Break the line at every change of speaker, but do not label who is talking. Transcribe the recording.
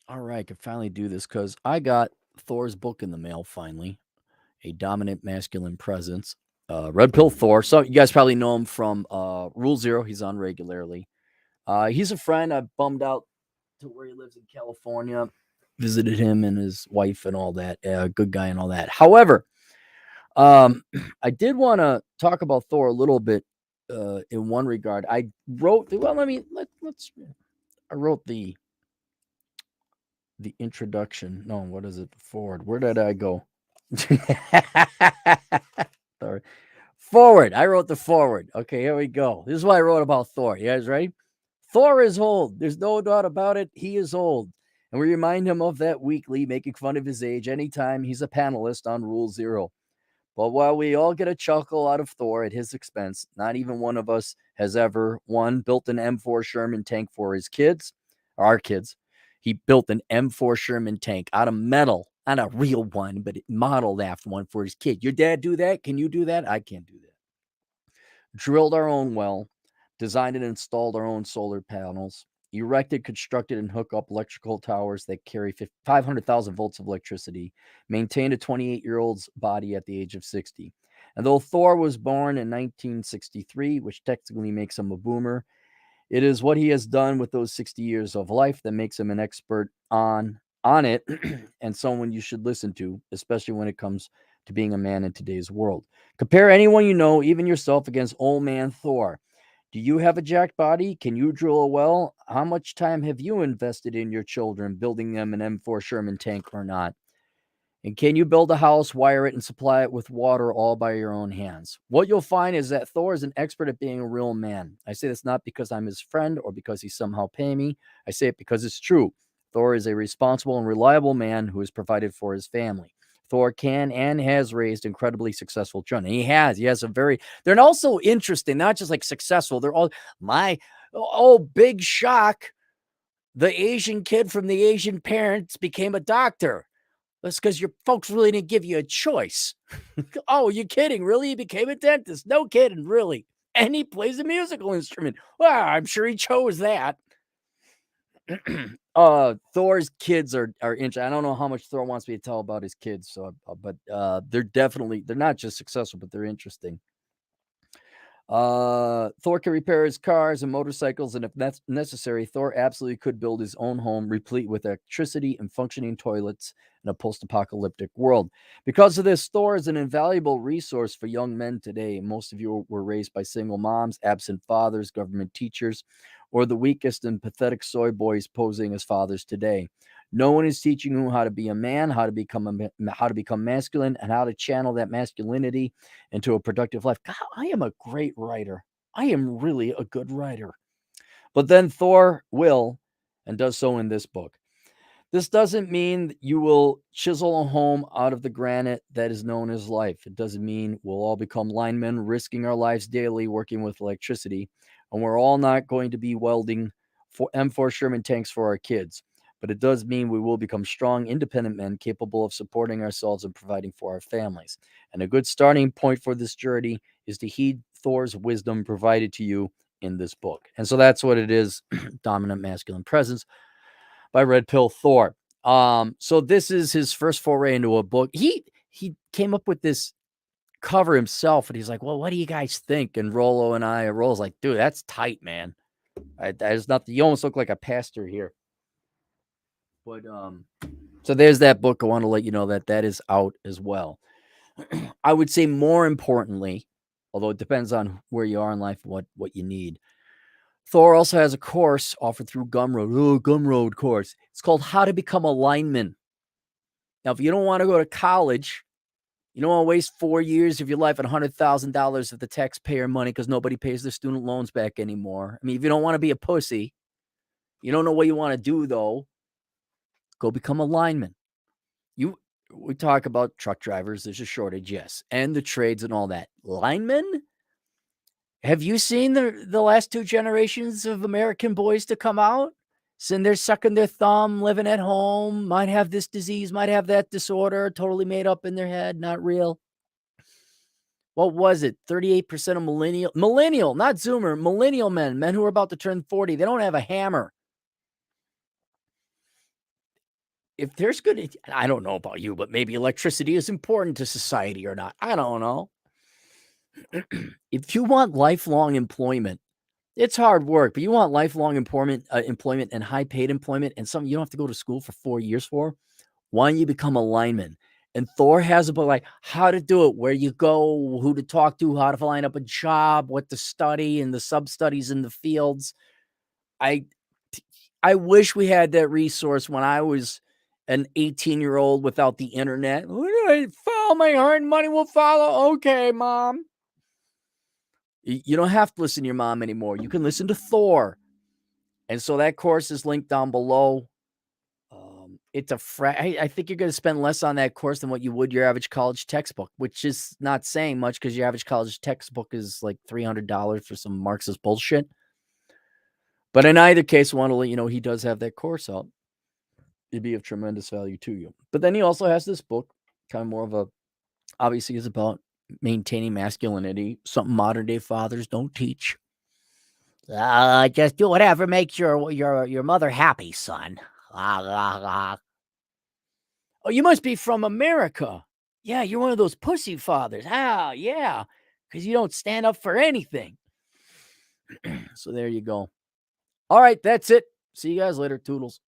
All right, I can finally do this because I got Thor's book in the mail finally. A dominant masculine presence. Red Pill Thor. So you guys probably know him from Rule Zero. He's on regularly. He's a friend. I bummed out to where he lives in California. Visited him and his wife and all that. Good guy and all that. However, I did want to talk about Thor a little bit in one regard. I wrote. Well, let's. I wrote the introduction. No, what is it? Forward. Where did I go? Sorry. Forward. I wrote the forward. Okay, here we go. This is what I wrote about Thor. You guys ready? Thor is old. There's no doubt about it. He is old. And we remind him of that weekly, making fun of his age anytime he's a panelist on Rule Zero. But while we all get a chuckle out of Thor at his expense, not even one of us has ever, one, built an M4 Sherman tank for his kids, or our kids. He built an M4 Sherman tank out of metal, not a real one, but it modeled after one for his kid. Your dad do that? Can you do that? I can't do that. Drilled our own well, designed and installed our own solar panels, erected, constructed, and hooked up electrical towers that carry 500,000 volts of electricity, maintained a 28-year-old's body at the age of 60. And though Thor was born in 1963, which technically makes him a boomer, it is what he has done with those 60 years of life that makes him an expert on it and someone you should listen to, especially when it comes to being a man in today's world. Compare anyone you know, even yourself, against old man Thor. Do you have a jacked body? Can you drill a well? How much time have you invested in your children, building them an M4 Sherman tank or not? And can you build a house, wire it, and supply it with water all by your own hands? What you'll find is that Thor is an expert at being a real man. I say this not because I'm his friend or because he's somehow paying me. I say it because it's true. Thor is a responsible and reliable man who has provided for his family. Thor can and has raised incredibly successful children. He has. He has a very. They're also interesting, not just like successful. They're all my. Oh, big shock. The Asian kid from the Asian parents became a doctor. That's because your folks really didn't give you a choice. Oh, you kidding? Really? He became a dentist? No kidding, really. And he plays a musical instrument. Well, I'm sure he chose that. Thor's kids are interesting. I don't know how much Thor wants me to tell about his kids, so but they're not just successful, but they're interesting. Thor can repair his cars and motorcycles, and if that's necessary, Thor absolutely could build his own home replete with electricity and functioning toilets in a post-apocalyptic world. Because of this, Thor is an invaluable resource for young men today. Most of you were raised by single moms, absent fathers, government teachers, or the weakest and pathetic soy boys posing as fathers today. No one is teaching you how to be a man, how to become masculine, and how to channel that masculinity into a productive life. God, I am a great writer. I am really a good writer. But then Thor will, and does so in this book. This doesn't mean you will chisel a home out of the granite that is known as life. It doesn't mean we'll all become linemen, risking our lives daily working with electricity. And we're all not going to be welding for M4 Sherman tanks for our kids. But it does mean we will become strong, independent men capable of supporting ourselves and providing for our families. And a good starting point for this journey is to heed Thor's wisdom provided to you in this book. And so that's what it is. Dominant masculine presence by Red Pill Thor. So this is his first foray into a book. He came up with this cover himself, and he's like, "Well, what do you guys think?" And Rollo's like, "Dude, that's tight, man. There's nothing. You almost look like a pastor here." But so there's that book. I want to let you know that is out as well. I would say more importantly, although it depends on where you are in life, what you need. Thor also has a course offered through Gumroad. Oh, Gumroad course. It's called How to Become a Lineman. Now, if you don't want to go to college, you don't want to waste 4 years of your life and $100,000 of the taxpayer money because nobody pays their student loans back anymore. I mean, if you don't want to be a pussy, you don't know what you want to do, though, go become a lineman. We talk about truck drivers. There's a shortage, yes, and the trades and all that. Linemen? Have you seen the last 2 generations of American boys to come out? Sitting there sucking their thumb, living at home, might have this disease, might have that disorder, totally made up in their head, not real. What was it? 38% of millennial, not Zoomer, millennial men who are about to turn 40, they don't have a hammer. if there's good, I don't know about you, but maybe electricity is important to society or not. I don't know. If you want lifelong employment, it's hard work, but you want lifelong employment and high paid employment and something you don't have to go to school for 4 years for. Why don't you become a lineman? And Thor has a book like how to do it, where you go, who to talk to, how to line up a job, what to study, and the sub studies in the fields. I I wish we had that resource when I was an 18-year-old without the internet. Follow my heart and money will follow. Okay, mom. You don't have to listen to your mom anymore. You can listen to Thor. And so that course is linked down below. It's I think you're going to spend less on that course than what you would your average college textbook, which is not saying much because your average college textbook is like $300 for some Marxist bullshit. But in either case, I want to let you know he does have that course out. It'd be of tremendous value to you. But then he also has this book, kind of more of a, obviously is about maintaining masculinity, something modern day fathers don't teach.
Just do whatever makes your mother happy, son. Ah.
Oh, you must be from America. Yeah, you're one of those pussy fathers. Ah, yeah, because you don't stand up for anything. So there you go. All right, that's it. See you guys later. Toodles.